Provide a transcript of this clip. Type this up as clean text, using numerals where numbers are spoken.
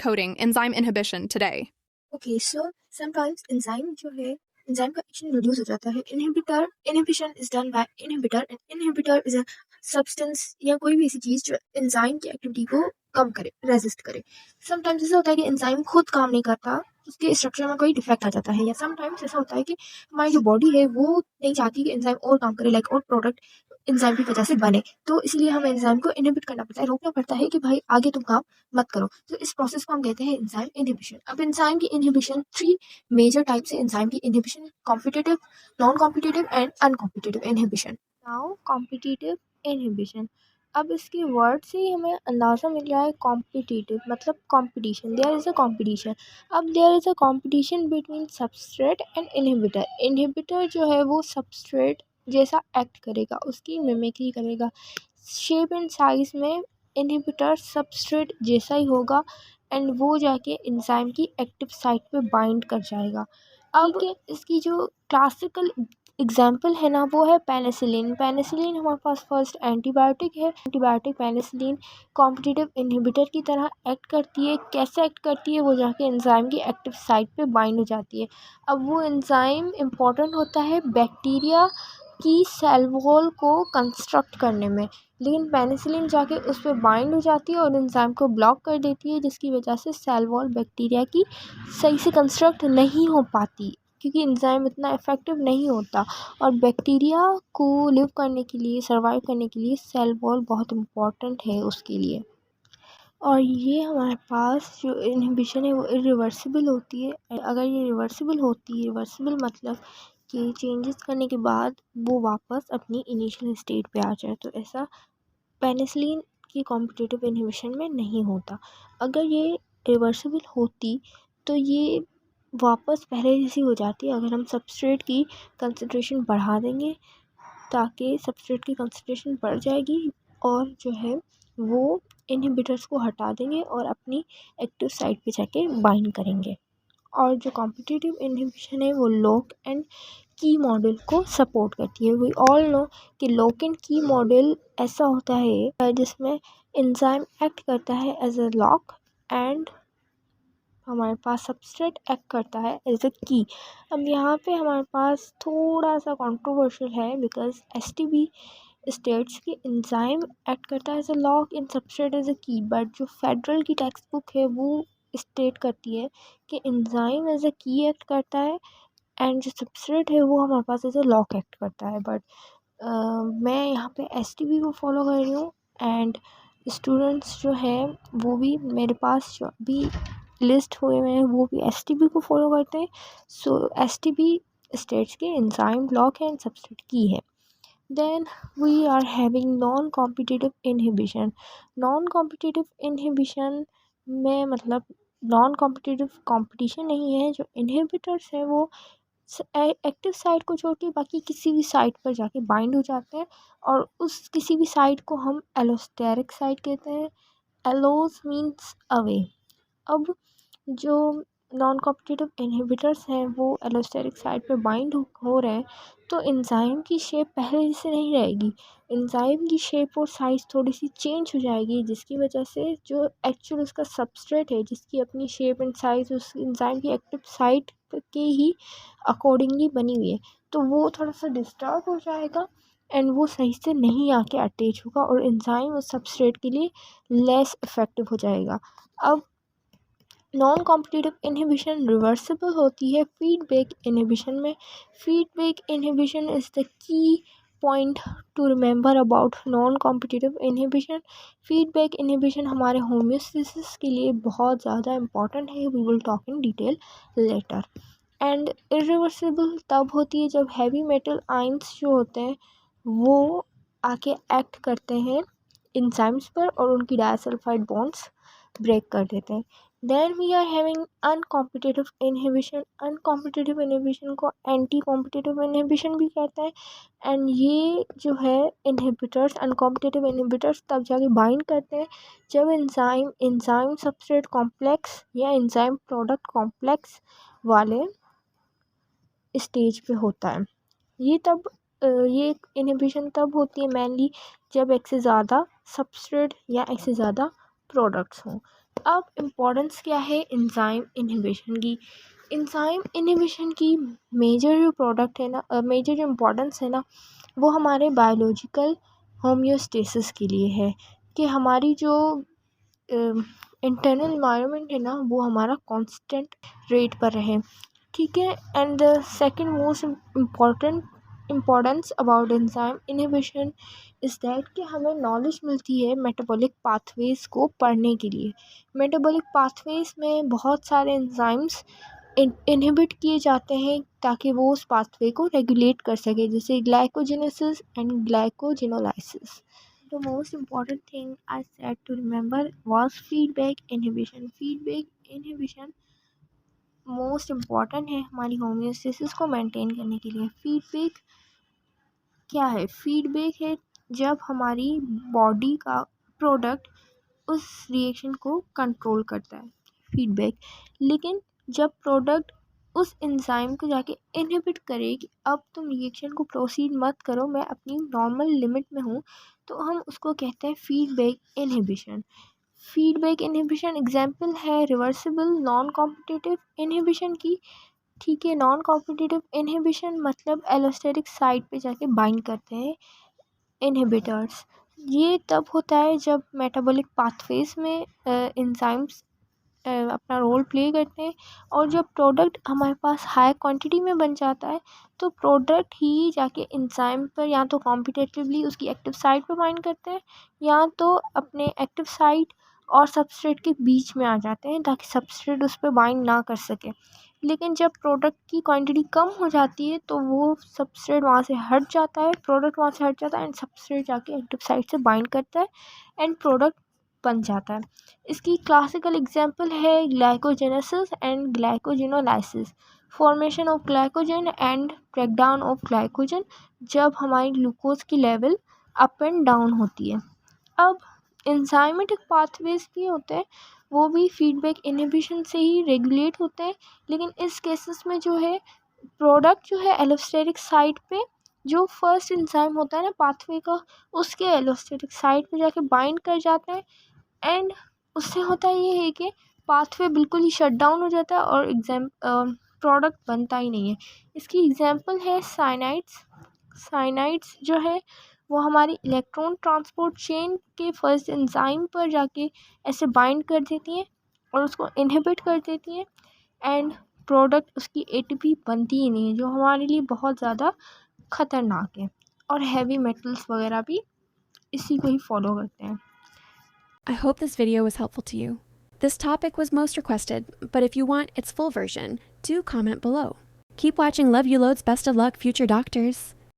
Uncoding Enzyme Inhibition today. Okay, so sometimes enzyme जो है enzyme का action reduce हो जाता है. Inhibition is done by inhibitor and inhibitor is a substance या कोई भी ऐसी चीज जो enzyme की एक्टिविटी को कम करे, रेजिस्ट करे. समटाइम्स ऐसा होता है कि एंजाइम खुद काम नहीं करता, उसके स्ट्रक्चर में कोई डिफेक्ट आ जाता है, या समटाइम्स ऐसा होता है कि हमारी जो बॉडी है वो नहीं चाहती कि एंजाइम और काम करे, लाइक और प्रोडक्ट एंजाइम की वजह से बने, तो इसलिए हमें एंजाइम को इनहिबिट करना पड़ता है, रोकना पड़ता है कि भाई आगे तुम काम मत करो. तो इस प्रोसेस को हम कहते हैं एंजाइम इनहिबिशन. अब एंजाइम की इनहिबिशन 3 मेजर टाइप से एंजाइम की inhibition: competitive, non competitive and uncompetitive inhibition. Now competitive inhibition. अब इसके वर्ड से ही हमें अंदाज़ा मिल रहा है. कॉम्पिटिटिव मतलब competition, there is a competition. अब there is a competition between substrate and inhibitor. Inhibitor जो है वो सबस्ट्रेट जैसा एक्ट करेगा, उसकी मिमिक्री करेगा. शेप एंड साइज में इनहिबिटर सबस्ट्रेट जैसा ही होगा एंड वो जाके एंजाइम की एक्टिव साइट पे बाइंड कर जाएगा. अब इसकी जो क्लासिकल एग्जाम्पल है ना वो है पेनिसिलिन. पेनिसिलिन हमारे पास फर्स्ट एंटीबायोटिक है. एंटीबायोटिक पेनिसिलिन कॉम्पिटिटिव इनहिबिटर की तरह एक्ट करती है. कैसे एक्ट करती है? वो जाके एंजाइम की एक्टिव साइट पे बाइंड हो जाती है. अब वो एंजाइम इम्पोर्टेंट होता है बैक्टीरिया की सेल वॉल को कंस्ट्रक्ट करने में, लेकिन पेनिसिलिन जाके उस पर बाइंड हो जाती है और एंजाइम को ब्लॉक कर देती है, जिसकी वजह से सेल वॉल बैक्टीरिया की सही से कंस्ट्रक्ट नहीं हो पाती, क्योंकि एंजाइम इतना इफ़ेक्टिव नहीं होता. और बैक्टीरिया को लिव करने के लिए, सर्वाइव करने के लिए सेल वॉल बहुत इम्पॉर्टेंट है उसके लिए. और ये हमारे पास जो इनहिबिशन है वो इरिवर्सिबल होती है. अगर ये रिवर्सिबल होती है, रिवर्सिबल मतलब कि चेंजेस करने के बाद वो वापस अपनी इनिशियल स्टेट पे आ जाए, तो ऐसा पेनिसिलिन की कॉम्पिटिटिव इनहिबिशन में नहीं होता. अगर ये रिवर्सिबल होती तो ये वापस पहले जैसी हो जाती है. अगर हम सबस्ट्रेट की कंसंट्रेशन बढ़ा देंगे ताकि सबस्ट्रेट की कंसंट्रेशन बढ़ जाएगी और जो है वो इनहिबिटर्स को हटा देंगे और अपनी एक्टिव साइट पे जाके बाइंड करेंगे. और जो कॉम्पिटिटिव इनहिबिशन है वो लॉक एंड की मॉडल को सपोर्ट करती है. वी ऑल नो कि लॉक एंड की मॉडल ऐसा होता है जिसमें एंजाइम एक्ट करता है एज अ लॉक एंड हमारे पास सबस्ट्रेट एक्ट करता है एज अ की. अब यहाँ पे हमारे पास थोड़ा सा कंट्रोवर्शियल है, बिकॉज एसटीबी स्टेट्स की एंजाइम एक्ट करता है as a lock in substrate as a key, but जो फेडरल की टेक्स्ट बुक है वो स्टेट करती है कि एंजाइम एज अ की एक्ट करता है एंड जो सबस्ट्रेट है वो हमारे पास एज अ लॉक एक्ट करता है. बट मैं यहाँ पे एसटीबी को फॉलो कर रही हूँ एंड स्टूडेंट्स जो है वो भी मेरे पास जो भी लिस्ट हुए हुए हैं वो भी एसटीबी को फॉलो करते हैं. सो एसटीबी स्टेट्स के enzyme lock and substrate key है. Then we are having non competitive inhibition. Non competitive inhibition में मतलब नॉन कॉम्पिटिटिव कंपटीशन नहीं है. जो इनहिबिटर्स हैं वो एक्टिव साइट को छोड़ के बाकी किसी भी साइट पर जाके बाइंड हो जाते हैं और उस किसी भी साइट को हम एलोस्टेरिक साइट कहते हैं. एलोस मीन्स अवे. अब जो नॉन कॉम्पिटिटिव इनहिबिटर्स हैं वो एलोस्टेरिक साइट पे बाइंड हो रहे हैं, तो एंजाइम की शेप पहले जैसे नहीं रहेगी. एंजाइम की शेप और साइज़ थोड़ी सी चेंज हो जाएगी, जिसकी वजह से जो एक्चुअल उसका सबस्ट्रेट है जिसकी अपनी शेप एंड साइज़ उस एंजाइम की एक्टिव साइट के ही अकॉर्डिंगली बनी हुई है, तो वो थोड़ा सा डिस्टर्ब हो जाएगा एंड वो सही से नहीं आके अटैच होगा और एंजाइम उस सबस्ट्रेट के लिए लेस इफ़ेक्टिव हो जाएगा. अब नॉन कॉम्पिटिटिव इनहिबिशन रिवर्सिबल होती है फीडबैक इनहिबिशन में. Feedback inhibition is the key point to remember about non competitive inhibition. Feedback inhibition हमारे होम्योस्टेसिस के लिए बहुत ज़्यादा इंपॉर्टेंट है. We will talk in detail later. And irreversible तब होती है जब हैवी मेटल आयंस जो होते हैं वो आके एक्ट करते हैं एंजाइम्स पर और उनकी डाइसल्फाइड बॉन्ड्स ब्रेक कर देते हैं. Then we are having uncompetitive inhibition. Uncompetitive inhibition को एंटी कॉम्पिटिटिव इनहिबिशन भी कहते हैं. एंड ये जो है इनहिबिटर्स, अनकॉम्पिटिटिव इनहिबिटर्स तब जाके बाइंड करते हैं जब एंजाइम सबस्ट्रेट कॉम्प्लेक्स या एंजाइम प्रोडक्ट कॉम्प्लेक्स वाले स्टेज पे होता है. ये इनहिबिशन तब होती है मेनली जब एक से ज़्यादा सबस्ट्रेट या एक से ज़्यादा प्रोडक्ट्स हों. अब इम्पोर्टेंस क्या है एंजाइम इनहिबिशन की। एंजाइम इनहिबिशन की मेजर जो प्रोडक्ट है ना, मेजर जो इम्पोर्टेंस है ना, वो हमारे बायोलॉजिकल होम्योस्टेसिस के लिए है कि हमारी जो इंटरनल इन्वायरमेंट है ना वो हमारा कांस्टेंट रेट पर रहे, ठीक है। And the second most importance about enzyme inhibition is that कि हमें नॉलेज मिलती है मेटाबॉलिक पाथवेज को पढ़ने के लिए। मेटाबॉलिक पाथवेज में बहुत सारे एंजाइम्स इनहिबिट किए जाते हैं ताकि वो उस पाथवे को रेगुलेट कर सके, जैसे glycogenesis and glycogenolysis. The most important thing I said to remember was feedback inhibition. Feedback inhibition most important है हमारी होम्योस्टेसिस को मेंटेन करने के लिए। फीडबैक क्या है? फीडबैक है जब हमारी बॉडी का प्रोडक्ट उस रिएक्शन को कंट्रोल करता है, फीडबैक। लेकिन जब प्रोडक्ट उस एंजाइम को जाके इनहिबिट करे कि अब तुम रिएक्शन को प्रोसीड मत करो, मैं अपनी नॉर्मल लिमिट में हूँ, तो हम उसको कहते हैं feedback inhibition. Feedback inhibition example है रिवर्सिबल नॉन कॉम्पिटिटिव इनहिबिशन की, ठीक है। नॉन कॉम्पिटिटिव इनहिबिशन मतलब एलोस्टेरिक साइट पे जाके बाइंड करते हैं इनहिबिटर्स। ये तब होता है जब मेटाबॉलिक पाथवेज में एंजाइम्स अपना रोल प्ले करते हैं, और जब प्रोडक्ट हमारे पास हाई क्वांटिटी में बन जाता है तो प्रोडक्ट ही जाके एंजाइम पर या तो कॉम्पिटिटिवली उसकी एक्टिव साइट पर बाइंड करते हैं या तो अपने एक्टिव साइट और सबस्ट्रेट के बीच में आ जाते हैं ताकि सबस्ट्रेट उस पर बाइंड ना कर सके। लेकिन जब प्रोडक्ट की क्वांटिटी कम हो जाती है तो वो सबस्ट्रेट वहाँ से हट जाता है, प्रोडक्ट वहाँ से हट जाता है एंड सबस्ट्रेट जाके एक्टिव साइट से बाइंड करता है एंड प्रोडक्ट बन जाता है। इसकी क्लासिकल एग्जांपल है glycogenesis and glycogenolysis, formation of glycogen and breakdown of glycogen, जब हमारी ग्लूकोज की लेवल अप एंड डाउन होती है। अब एंजाइमेटिक पाथवेज भी होते हैं, वो भी फीडबैक इनहिबिशन से ही रेगुलेट होते हैं, लेकिन इस केसेस में जो है प्रोडक्ट जो है एलोस्टेरिक साइट पे, जो फर्स्ट एंजाइम होता है ना पाथवे का, उसके एलोस्टेरिक साइट पे जाके बाइंड कर जाते हैं एंड उससे होता ये है कि पाथवे बिल्कुल ही शट डाउन हो जाता है और प्रोडक्ट बनता ही नहीं है। इसकी एग्जांपल है साइनाइड्स। साइनाइड्स जो है वो हमारी इलेक्ट्रॉन ट्रांसपोर्ट चेन के फर्स्ट एंजाइम पर जाके ऐसे बाइंड कर देती हैं और उसको इनहिबिट कर देती हैं एंड प्रोडक्ट उसकी एटीपी बनती ही नहीं है, जो हमारे लिए बहुत ज़्यादा ख़तरनाक है। और हैवी मेटल्स वगैरह भी इसी को ही फॉलो करते हैं। I hope this video was helpful to you. This topic was most requested, but if you want its full version, do comment below. Keep watching Love You Loads Best of Luck Future Doctors.